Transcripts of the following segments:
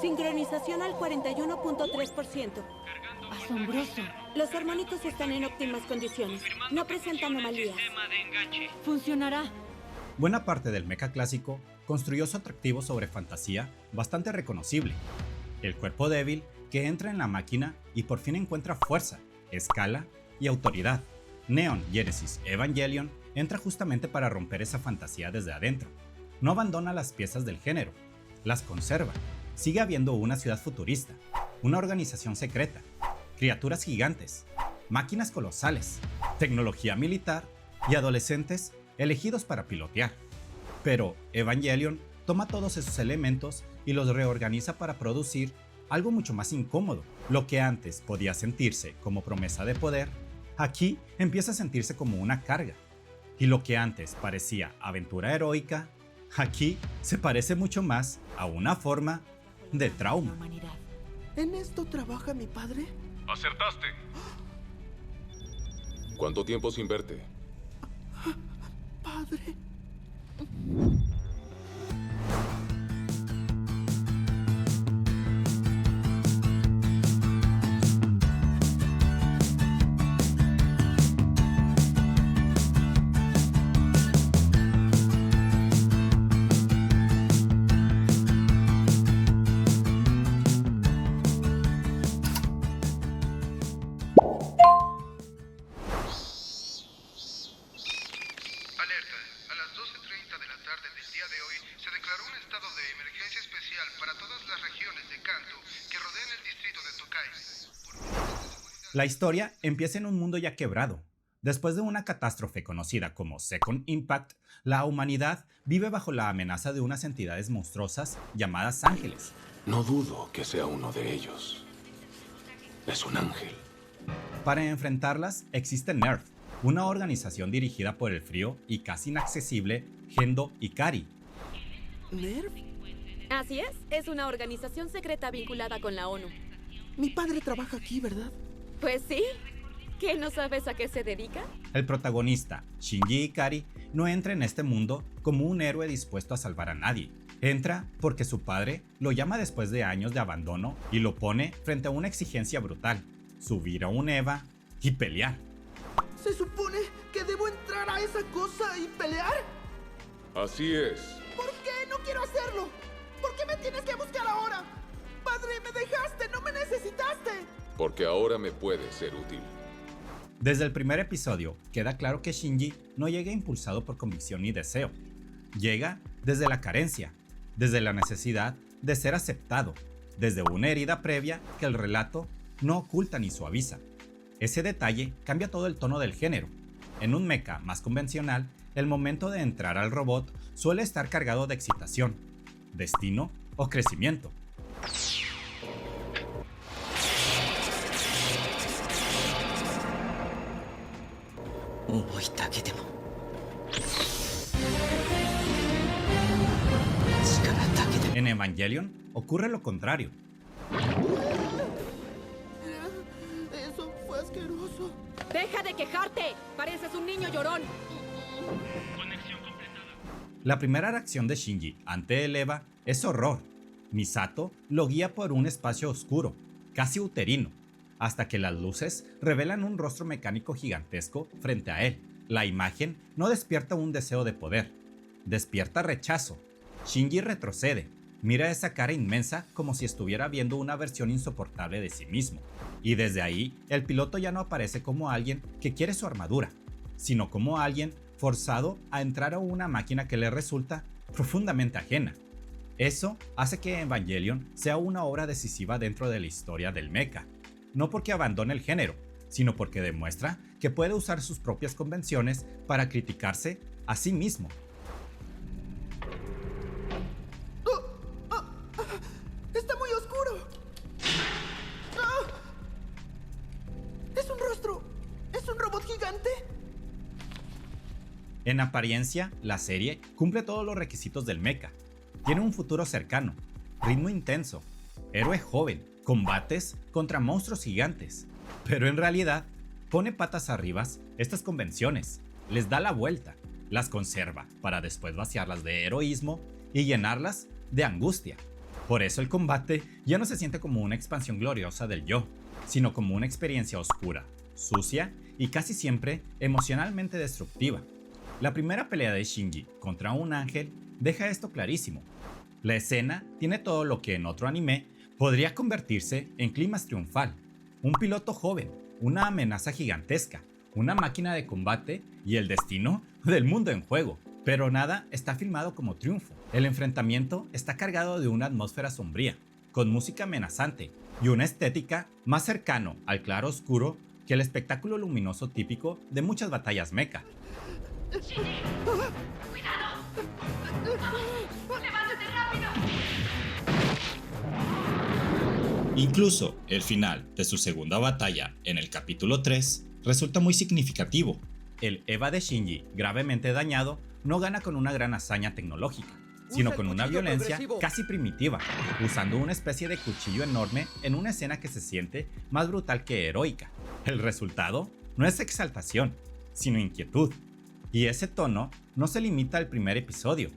Sincronización al 41.3%. Asombroso. Los armónicos están en óptimas condiciones. No presentan anomalías. Funcionará. Buena parte del mecha clásico construyó su atractivo sobre fantasía bastante reconocible. El cuerpo débil que entra en la máquina y por fin encuentra fuerza, escala y autoridad. Neon Genesis Evangelion entra justamente para romper esa fantasía desde adentro. No abandona las piezas del género, las conserva. Sigue habiendo una ciudad futurista, una organización secreta, criaturas gigantes, máquinas colosales, tecnología militar y adolescentes elegidos para pilotear. Pero Evangelion toma todos esos elementos y los reorganiza para producir algo mucho más incómodo. Lo que antes podía sentirse como promesa de poder, aquí empieza a sentirse como una carga. Y lo que antes parecía aventura heroica, aquí se parece mucho más a una forma de trauma. Humanidad. ¿En esto trabaja mi padre? ¡Acertaste! ¿Cuánto tiempo sin verte? Padre. Alerta. A las 12:30 de la tarde del día de hoy se declaró un estado de emergencia especial para todas las regiones de Kanto que rodean el distrito de Tokai. La historia empieza en un mundo ya quebrado. Después de una catástrofe conocida como Second Impact, la humanidad vive bajo la amenaza de unas entidades monstruosas llamadas ángeles. No dudo que sea uno de ellos. Es un ángel. Para enfrentarlas existe NERV, una organización dirigida por el frío y casi inaccesible Gendo Ikari. ¿Nerv? Así es una organización secreta vinculada con la ONU. Mi padre trabaja aquí, ¿verdad? Pues sí. ¿Qué, no sabes a qué se dedica? El protagonista, Shinji Ikari, no entra en este mundo como un héroe dispuesto a salvar a nadie. Entra porque su padre lo llama después de años de abandono y lo pone frente a una exigencia brutal: subir a un EVA y pelear. ¿Se supone que debo entrar a esa cosa y pelear? Así es. ¿Por qué no quiero hacerlo? ¿Por qué me tienes que buscar ahora? Padre, me dejaste, no me necesitaste. Porque ahora me puede ser útil. Desde el primer episodio queda claro que Shinji no llega impulsado por convicción ni deseo. Llega desde la carencia, desde la necesidad de ser aceptado, desde una herida previa que el relato no oculta ni suaviza. Ese detalle cambia todo el tono del género. En un mecha más convencional, el momento de entrar al robot suele estar cargado de excitación, destino o crecimiento. En Evangelion ocurre lo contrario. Eso fue asqueroso. ¡Deja de quejarte! ¡Pareces un niño llorón! La primera reacción de Shinji ante el EVA es horror. Misato lo guía por un espacio oscuro, casi uterino, hasta que las luces revelan un rostro mecánico gigantesco frente a él. La imagen no despierta un deseo de poder, despierta rechazo. Shinji retrocede, mira esa cara inmensa como si estuviera viendo una versión insoportable de sí mismo. Y desde ahí, el piloto ya no aparece como alguien que quiere su armadura, sino como alguien forzado a entrar a una máquina que le resulta profundamente ajena. Eso hace que Evangelion sea una obra decisiva dentro de la historia del mecha, no porque abandone el género, sino porque demuestra que puede usar sus propias convenciones para criticarse a sí mismo. ¡Está muy oscuro! ¡Ah! ¡Es un rostro! ¿Es un robot gigante? En apariencia, la serie cumple todos los requisitos del mecha. Tiene un futuro cercano, ritmo intenso, héroe joven, combates contra monstruos gigantes. Pero en realidad, pone patas arriba estas convenciones, les da la vuelta, las conserva para después vaciarlas de heroísmo y llenarlas de angustia. Por eso el combate ya no se siente como una expansión gloriosa del yo, sino como una experiencia oscura, sucia y casi siempre emocionalmente destructiva. La primera pelea de Shinji contra un ángel deja esto clarísimo. La escena tiene todo lo que en otro anime podría convertirse en clímax triunfal. Un piloto joven, una amenaza gigantesca, una máquina de combate y el destino del mundo en juego. Pero nada está filmado como triunfo. El enfrentamiento está cargado de una atmósfera sombría, con música amenazante y una estética más cercano al claro oscuro que el espectáculo luminoso típico de muchas batallas mecha. ¡Cuidado! ¡Levántate rápido! Incluso el final de su segunda batalla en el capítulo 3 resulta muy significativo. El Eva de Shinji, gravemente dañado, no gana con una gran hazaña tecnológica, sino con una violencia casi primitiva, usando una especie de cuchillo enorme en una escena que se siente más brutal que heroica. El resultado no es exaltación, sino inquietud. Y ese tono no se limita al primer episodio.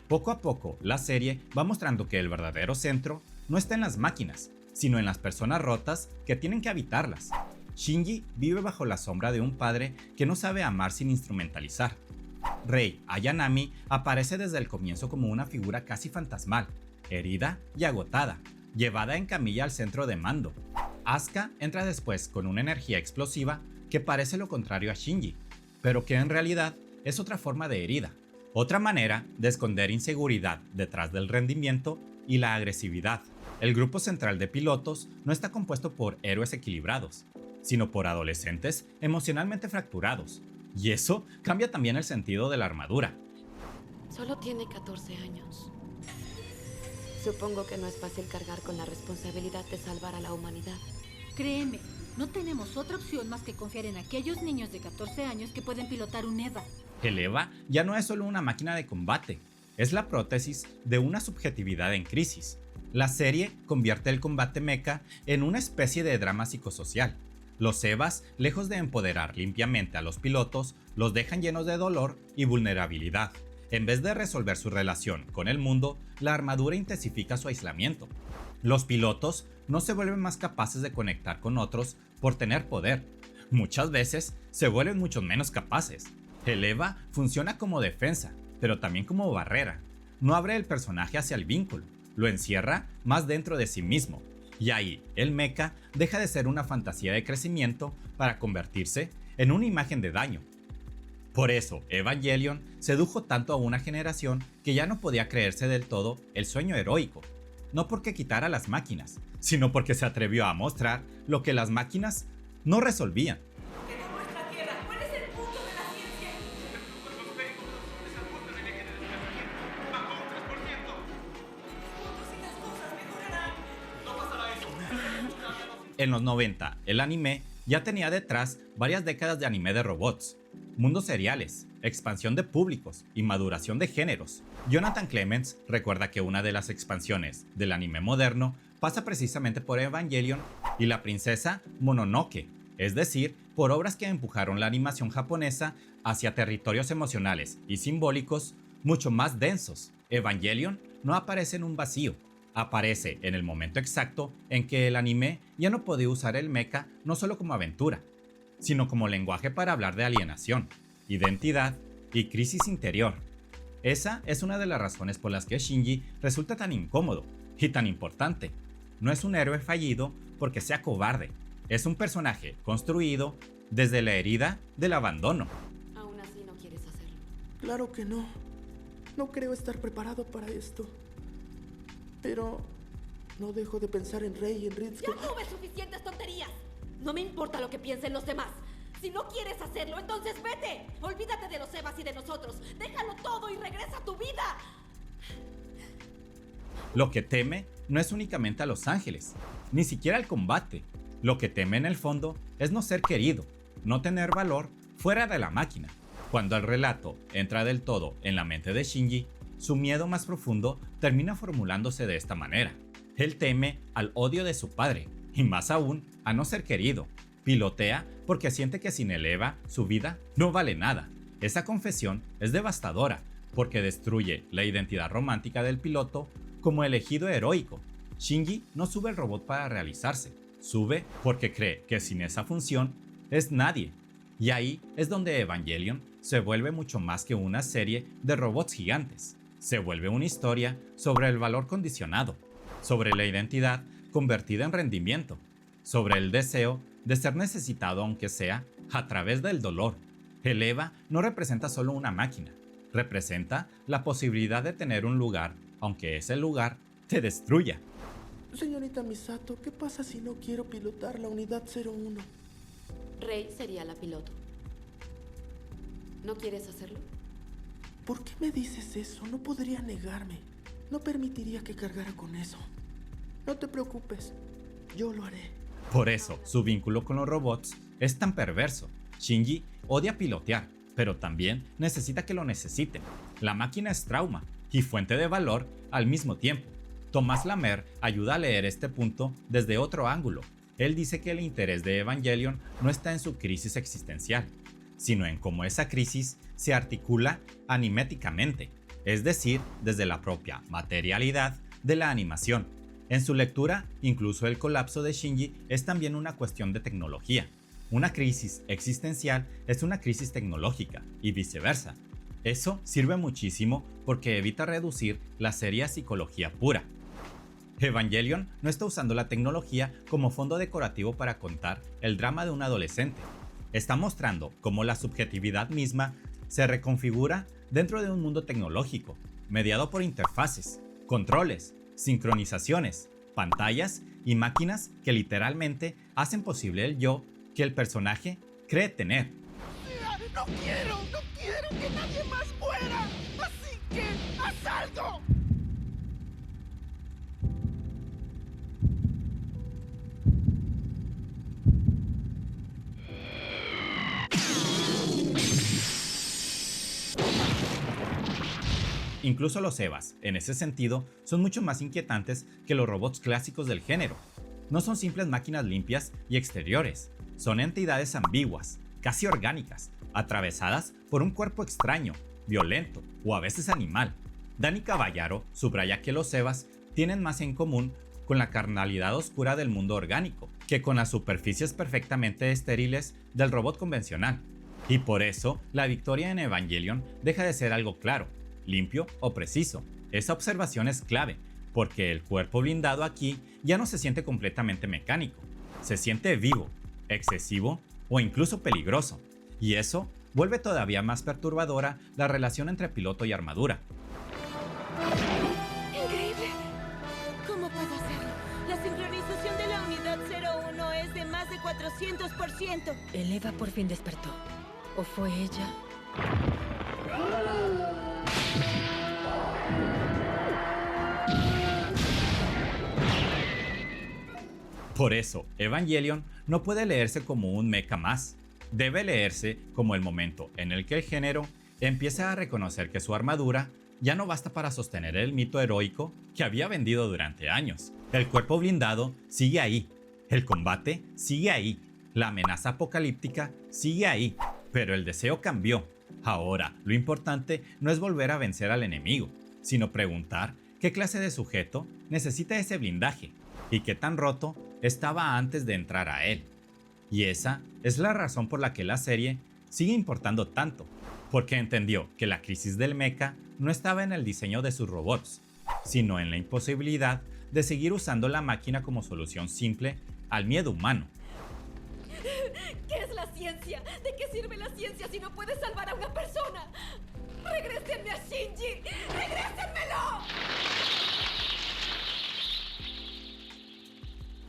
Poco a poco, la serie va mostrando que el verdadero centro no está en las máquinas, sino en las personas rotas que tienen que habitarlas. Shinji vive bajo la sombra de un padre que no sabe amar sin instrumentalizar. Rei Ayanami aparece desde el comienzo como una figura casi fantasmal, herida y agotada, llevada en camilla al centro de mando. Asuka entra después con una energía explosiva que parece lo contrario a Shinji, pero que en realidad es otra forma de herida, otra manera de esconder inseguridad detrás del rendimiento y la agresividad. El grupo central de pilotos no está compuesto por héroes equilibrados, sino por adolescentes emocionalmente fracturados. Y eso cambia también el sentido de la armadura. Solo tiene 14 años. Supongo que no es fácil cargar con la responsabilidad de salvar a la humanidad. Créeme, no tenemos otra opción más que confiar en aquellos niños de 14 años que pueden pilotar un EVA. El EVA ya no es solo una máquina de combate, es la prótesis de una subjetividad en crisis. La serie convierte el combate mecha en una especie de drama psicosocial. Los EVAs, lejos de empoderar limpiamente a los pilotos, los dejan llenos de dolor y vulnerabilidad. En vez de resolver su relación con el mundo, la armadura intensifica su aislamiento. Los pilotos no se vuelven más capaces de conectar con otros por tener poder. Muchas veces se vuelven mucho menos capaces. El EVA funciona como defensa, pero también como barrera. No abre el personaje hacia el vínculo, lo encierra más dentro de sí mismo. Y ahí, el mecha deja de ser una fantasía de crecimiento para convertirse en una imagen de daño. Por eso, Evangelion sedujo tanto a una generación que ya no podía creerse del todo el sueño heroico. No porque quitara las máquinas, sino porque se atrevió a mostrar lo que las máquinas no resolvían. En los 90, el anime ya tenía detrás varias décadas de anime de robots, mundos seriales, expansión de públicos y maduración de géneros. Jonathan Clements recuerda que una de las expansiones del anime moderno pasa precisamente por Evangelion y la princesa Mononoke, es decir, por obras que empujaron la animación japonesa hacia territorios emocionales y simbólicos mucho más densos. Evangelion no aparece en un vacío. Aparece en el momento exacto en que el anime ya no podía usar el mecha no solo como aventura, sino como lenguaje para hablar de alienación, identidad y crisis interior. Esa es una de las razones por las que Shinji resulta tan incómodo y tan importante. No es un héroe fallido porque sea cobarde, es un personaje construido desde la herida del abandono. Aún así no quieres hacerlo. Claro que no. No creo estar preparado para esto. Pero no dejo de pensar en Rei y en Ritsuko. ¡Ya tuve suficientes tonterías! No me importa lo que piensen los demás. Si no quieres hacerlo, entonces vete. Olvídate de los Evas y de nosotros. Déjalo todo y regresa a tu vida. Lo que teme no es únicamente a los ángeles, ni siquiera al combate. Lo que teme en el fondo es no ser querido, no tener valor fuera de la máquina. Cuando el relato entra del todo en la mente de Shinji, su miedo más profundo termina formulándose de esta manera. Él teme al odio de su padre, y más aún a no ser querido. Pilotea porque siente que sin el Eva su vida no vale nada. Esa confesión es devastadora porque destruye la identidad romántica del piloto como elegido heroico. Shinji no sube el robot para realizarse, sube porque cree que sin esa función es nadie. Y ahí es donde Evangelion se vuelve mucho más que una serie de robots gigantes. Se vuelve una historia sobre el valor condicionado, sobre la identidad convertida en rendimiento, sobre el deseo de ser necesitado aunque sea a través del dolor. El Eva no representa solo una máquina, representa la posibilidad de tener un lugar, aunque ese lugar te destruya. Señorita Misato, ¿qué pasa si no quiero pilotar la unidad 01? Rei sería la piloto. ¿No quieres hacerlo? ¿Por qué me dices eso? No podría negarme. No permitiría que cargara con eso. No te preocupes, yo lo haré. Por eso, su vínculo con los robots es tan perverso. Shinji odia pilotear, pero también necesita que lo necesiten. La máquina es trauma y fuente de valor al mismo tiempo. Tomás Lamer ayuda a leer este punto desde otro ángulo. Él dice que el interés de Evangelion no está en su crisis existencial, sino en cómo esa crisis se articula animéticamente, es decir, desde la propia materialidad de la animación. En su lectura, incluso el colapso de Shinji es también una cuestión de tecnología. Una crisis existencial es una crisis tecnológica y viceversa. Eso sirve muchísimo porque evita reducir la serie a psicología pura. Evangelion no está usando la tecnología como fondo decorativo para contar el drama de un adolescente. Está mostrando cómo la subjetividad misma se reconfigura dentro de un mundo tecnológico, mediado por interfaces, controles, sincronizaciones, pantallas y máquinas que literalmente hacen posible el yo que el personaje cree tener. ¡No quiero que nadie más muera! ¡Así que haz algo! Incluso los Evas, en ese sentido, son mucho más inquietantes que los robots clásicos del género. No son simples máquinas limpias y exteriores, son entidades ambiguas, casi orgánicas, atravesadas por un cuerpo extraño, violento o a veces animal. Dani Caballaro subraya que los Evas tienen más en común con la carnalidad oscura del mundo orgánico que con las superficies perfectamente estériles del robot convencional. Y por eso, la victoria en Evangelion deja de ser algo claro, limpio o preciso. Esa observación es clave, porque el cuerpo blindado aquí ya no se siente completamente mecánico, se siente vivo, excesivo o incluso peligroso, y eso vuelve todavía más perturbadora la relación entre piloto y armadura. ¡Increíble! ¿Cómo puedo hacerlo? La sincronización de la unidad 01 es de más de 400%. El Eva por fin despertó. ¿O fue ella? Por eso, Evangelion no puede leerse como un mecha más. Debe leerse como el momento en el que el género empieza a reconocer que su armadura ya no basta para sostener el mito heroico que había vendido durante años. El cuerpo blindado sigue ahí, el combate sigue ahí, la amenaza apocalíptica sigue ahí, pero el deseo cambió. Ahora, lo importante no es volver a vencer al enemigo, sino preguntar qué clase de sujeto necesita ese blindaje y qué tan roto estaba antes de entrar a él. Y esa es la razón por la que la serie sigue importando tanto, porque entendió que la crisis del mecha no estaba en el diseño de sus robots, sino en la imposibilidad de seguir usando la máquina como solución simple al miedo humano. ¿Qué es la ciencia? ¿De qué sirve la ciencia si no puede salvar a una persona? ¡Regrésenme a Shinji! ¡Regrésenmelo!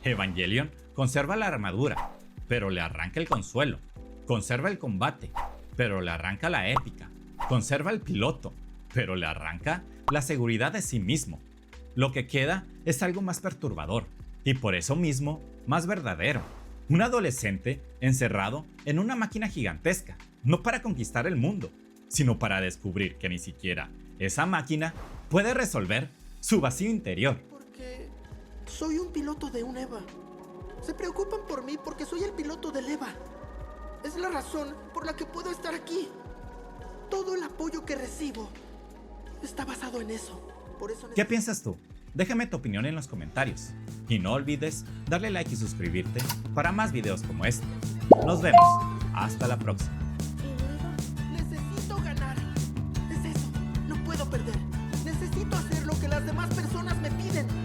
Evangelion conserva la armadura, pero le arranca el consuelo. Conserva el combate, pero le arranca la épica. Conserva el piloto, pero le arranca la seguridad de sí mismo. Lo que queda es algo más perturbador, y por eso mismo, más verdadero. Un adolescente encerrado en una máquina gigantesca, no para conquistar el mundo, sino para descubrir que ni siquiera esa máquina puede resolver su vacío interior. Porque soy un piloto de un Eva. Se preocupan por mí porque soy el piloto del EVA. Es la razón por la que puedo estar aquí. Todo el apoyo que recibo está basado en eso. Por eso ¿Qué piensas tú? Déjame tu opinión en los comentarios. Y no olvides darle like y suscribirte para más videos como este. Nos vemos. Hasta la próxima. Necesito ganar. Es eso. No puedo perder. Necesito hacer lo que las demás personas me piden.